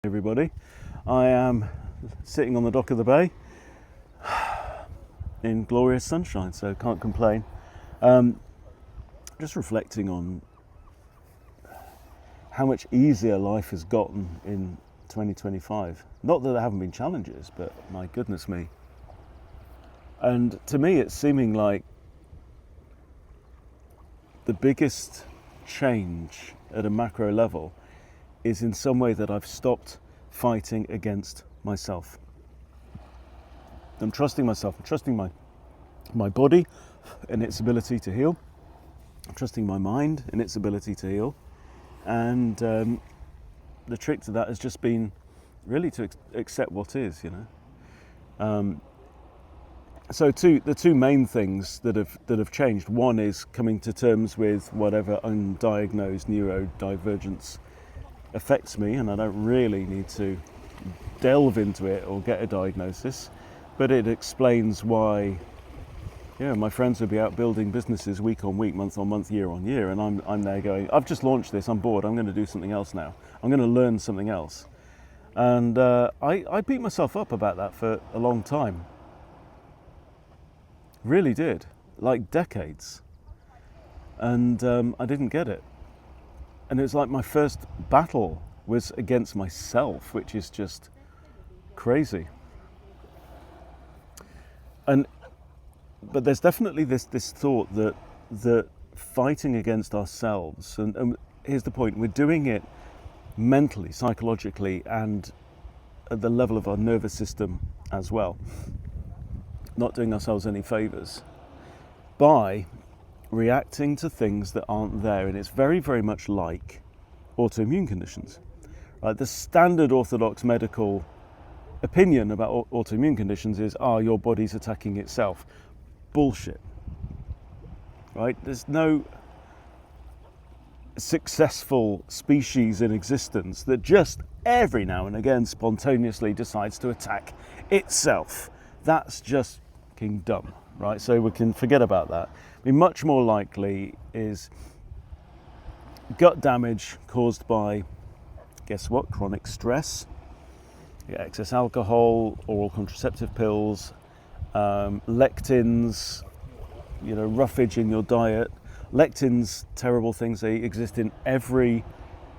Everybody, I am sitting on the dock of the bay in glorious sunshine, so can't complain. Just reflecting on how much easier life has gotten in 2025. Not that there haven't been challenges, but my goodness me. And to me, it's seeming like the biggest change at a macro level is in some way that I've stopped fighting against myself. I'm trusting myself, I'm trusting my body and its ability to heal. I'm trusting my mind and its ability to heal. And the trick to that has just been really to accept what is, So the two main things that have changed. One is coming to terms with whatever undiagnosed neurodivergence affects me, and I don't really need to delve into it or get a diagnosis, but it explains why my friends would be out building businesses week on week, month on month, year on year, and I'm there going, I've just launched this, I'm bored, I'm going to do something else now, I'm going to learn something else. And I beat myself up about that for a long time, really did, like decades, and I didn't get it. And it was like my first battle was against myself, which is just crazy. But there's definitely this thought that fighting against ourselves, and here's the point, we're doing it mentally, psychologically, and at the level of our nervous system as well, not doing ourselves any favours by reacting to things that aren't there. And it's very, very much like autoimmune conditions. Right? The standard orthodox medical opinion about autoimmune conditions is, your body's attacking itself. Bullshit. Right? There's no successful species in existence that just every now and again spontaneously decides to attack itself. That's just fucking dumb. Right? So we can forget about that. Much more likely is gut damage caused by, guess what, chronic stress, excess alcohol, oral contraceptive pills, lectins, roughage in your diet. Lectins, terrible things, they exist in every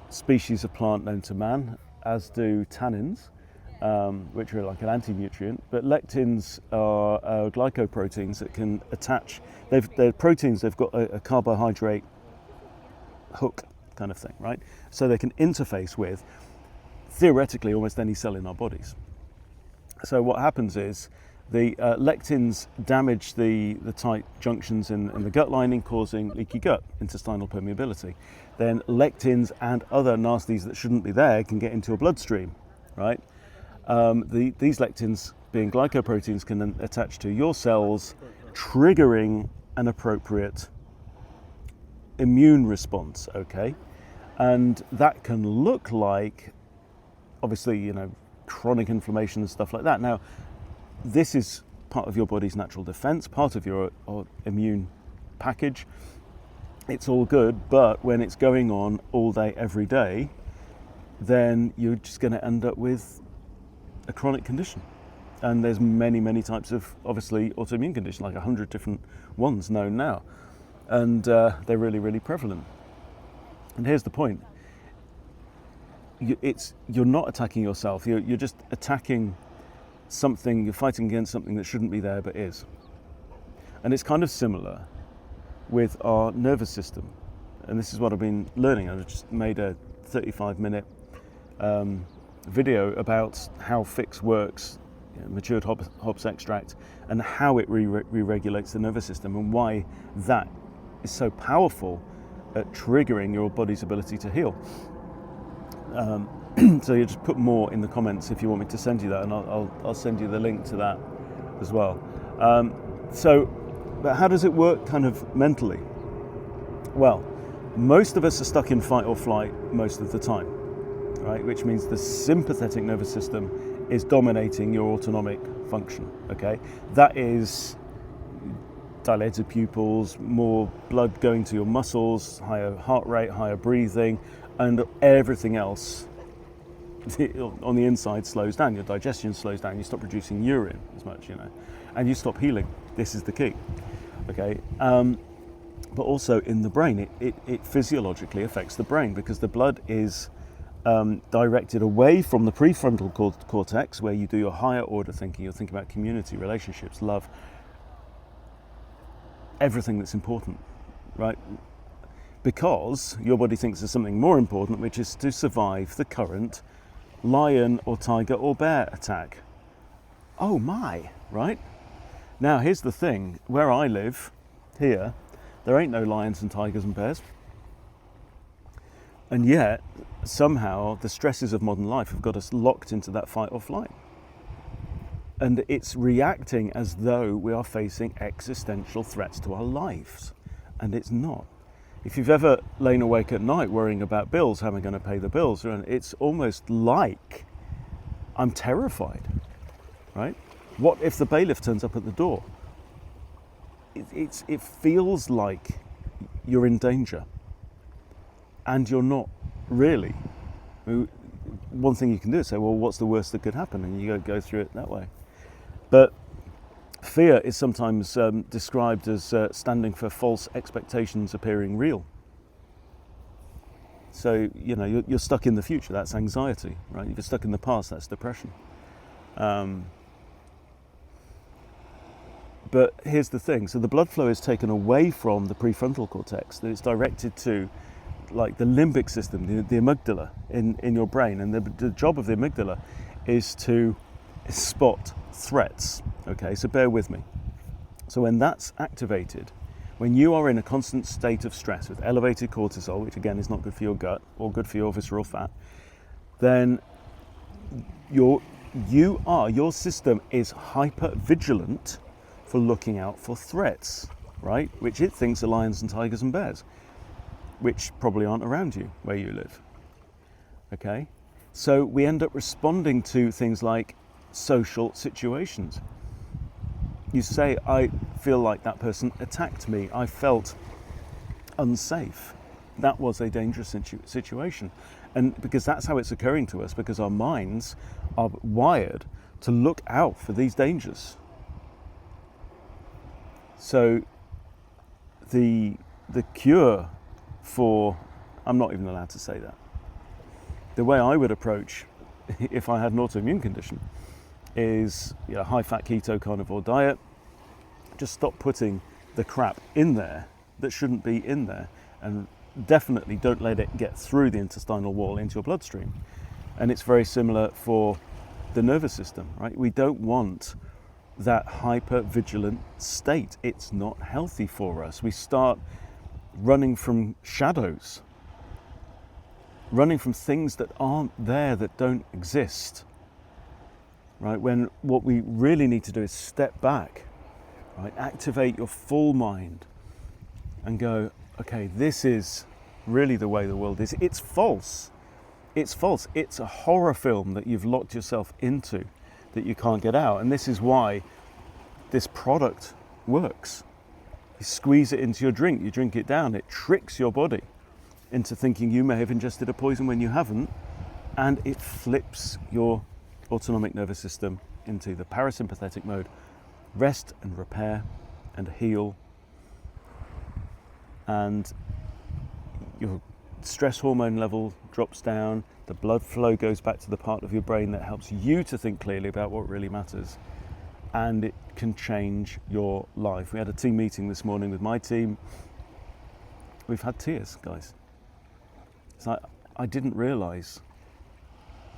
species of plant known to man, as do tannins, which are like an anti-nutrient, but lectins are glycoproteins that can attach. They're proteins, they've got a carbohydrate hook kind of thing, right? So they can interface with, theoretically, almost any cell in our bodies. So what happens is the lectins damage the tight junctions in the gut lining, causing leaky gut, intestinal permeability. Then lectins and other nasties that shouldn't be there can get into your bloodstream, right? These lectins, being glycoproteins, can then attach to your cells, triggering an appropriate immune response, okay? And that can look like, obviously, chronic inflammation and stuff like that. Now, this is part of your body's natural defense, part of your immune package. It's all good, but when it's going on all day, every day, then you're just going to end up with a chronic condition. And there's many, many types of, obviously, autoimmune conditions, like 100 different ones known now. And they're really, really prevalent. And here's the point. You're not attacking yourself. You're just attacking something, you're fighting against something that shouldn't be there but is. And it's kind of similar with our nervous system. And this is what I've been learning. I've just made a 35-minute video about how Fix works, matured hops extract, and how it re-regulates the nervous system, and why that is so powerful at triggering your body's ability to heal. So you just put more in the comments if you want me to send you that, and I'll send you the link to that as well. But how does it work kind of mentally? Well, most of us are stuck in fight or flight most of the time, right? Which means the sympathetic nervous system is dominating your autonomic function, okay? That is dilated pupils, more blood going to your muscles, higher heart rate, higher breathing, and everything else on the inside slows down, your digestion slows down, you stop producing urine as much, and you stop healing. This is the key. Okay. But also in the brain, it physiologically affects the brain because the blood is directed away from the prefrontal cortex, where you do your higher order thinking. You're thinking about community, relationships, love, everything that's important, right? Because your body thinks there's something more important, which is to survive the current lion or tiger or bear attack. Oh my, right? Now here's the thing, where I live, here, there ain't no lions and tigers and bears. And yet, somehow, the stresses of modern life have got us locked into that fight or flight. And it's reacting as though we are facing existential threats to our lives. And it's not. If you've ever lain awake at night worrying about bills, how am I going to pay the bills? It's almost like I'm terrified, right? What if the bailiff turns up at the door? It feels like you're in danger, and you're not really. One thing you can do is say, well, what's the worst that could happen? And you go through it that way. But fear is sometimes described as standing for false expectations appearing real. So, you're stuck in the future, that's anxiety, right? If you're stuck in the past, that's depression. But here's the thing, so the blood flow is taken away from the prefrontal cortex, that it's directed to like the limbic system, the amygdala in your brain. And the job of the amygdala is to spot threats, okay? So bear with me. So when that's activated, when you are in a constant state of stress with elevated cortisol, which again is not good for your gut or good for your visceral fat, then your system is hyper vigilant for looking out for threats, right? Which it thinks are lions and tigers and bears, which probably aren't around you where you live, okay? So we end up responding to things like social situations. You say, I feel like that person attacked me. I felt unsafe. That was a dangerous situation. And because that's how it's occurring to us, because our minds are wired to look out for these dangers. So the cure for, I'm not even allowed to say that. The way I would approach if I had an autoimmune condition is high-fat keto carnivore diet. Just stop putting the crap in there that shouldn't be in there, and definitely don't let it get through the intestinal wall into your bloodstream. And it's very similar for the nervous system, right? We don't want that hyper-vigilant state. It's not healthy for us. We start running from shadows, running from things that aren't there, that don't exist, right? When what we really need to do is step back, right? Activate your full mind and go, okay, this is really the way the world is. It's false. It's false. It's a horror film that you've locked yourself into, that you can't get out. And this is why this product works. You squeeze it into your drink, you drink it down, it tricks your body into thinking you may have ingested a poison when you haven't, and it flips your autonomic nervous system into the parasympathetic mode. Rest and repair and heal, and your stress hormone level drops down, the blood flow goes back to the part of your brain that helps you to think clearly about what really matters, and it can change your life. We had a team meeting this morning with my team. We've had tears, guys. It's like, I didn't realise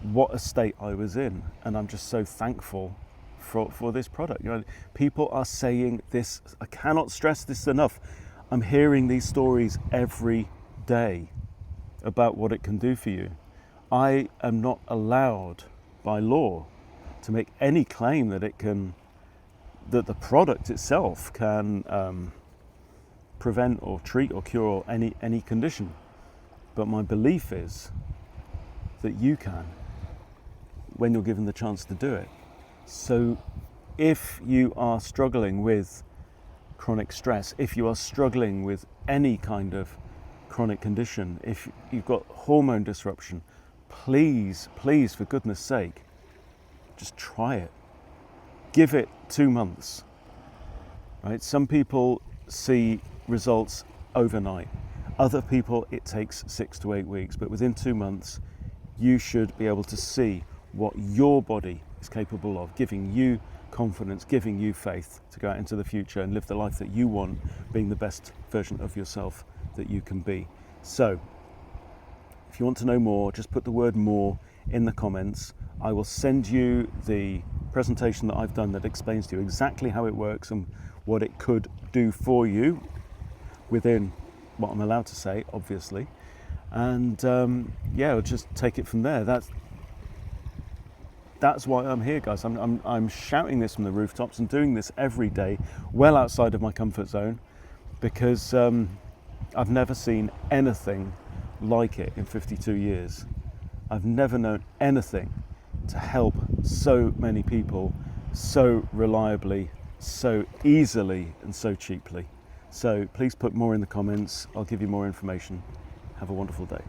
what a state I was in, and I'm just so thankful for this product. People are saying this, I cannot stress this enough. I'm hearing these stories every day about what it can do for you. I am not allowed by law to make any claim that that the product itself can prevent or treat or cure any condition. But my belief is that you can, when you're given the chance to do it. So if you are struggling with chronic stress, if you are struggling with any kind of chronic condition, if you've got hormone disruption, please, please, for goodness sake, just try it. Give it 2 months. Right? Some people see results overnight. Other people, it takes 6 to 8 weeks. But within 2 months, you should be able to see what your body is capable of, giving you confidence, giving you faith to go out into the future and live the life that you want, being the best version of yourself that you can be. So, if you want to know more, just put the word more in the comments. I will send you the presentation that I've done that explains to you exactly how it works and what it could do for you within what I'm allowed to say, obviously. And yeah, I'll just take it from there. That's why I'm here, guys. I'm shouting this from the rooftops and doing this every day, well outside of my comfort zone, because I've never seen anything like it in 52 years. I've never known anything to help so many people so reliably, so easily, and so cheaply. So please put more in the comments. I'll give you more information. Have a wonderful day.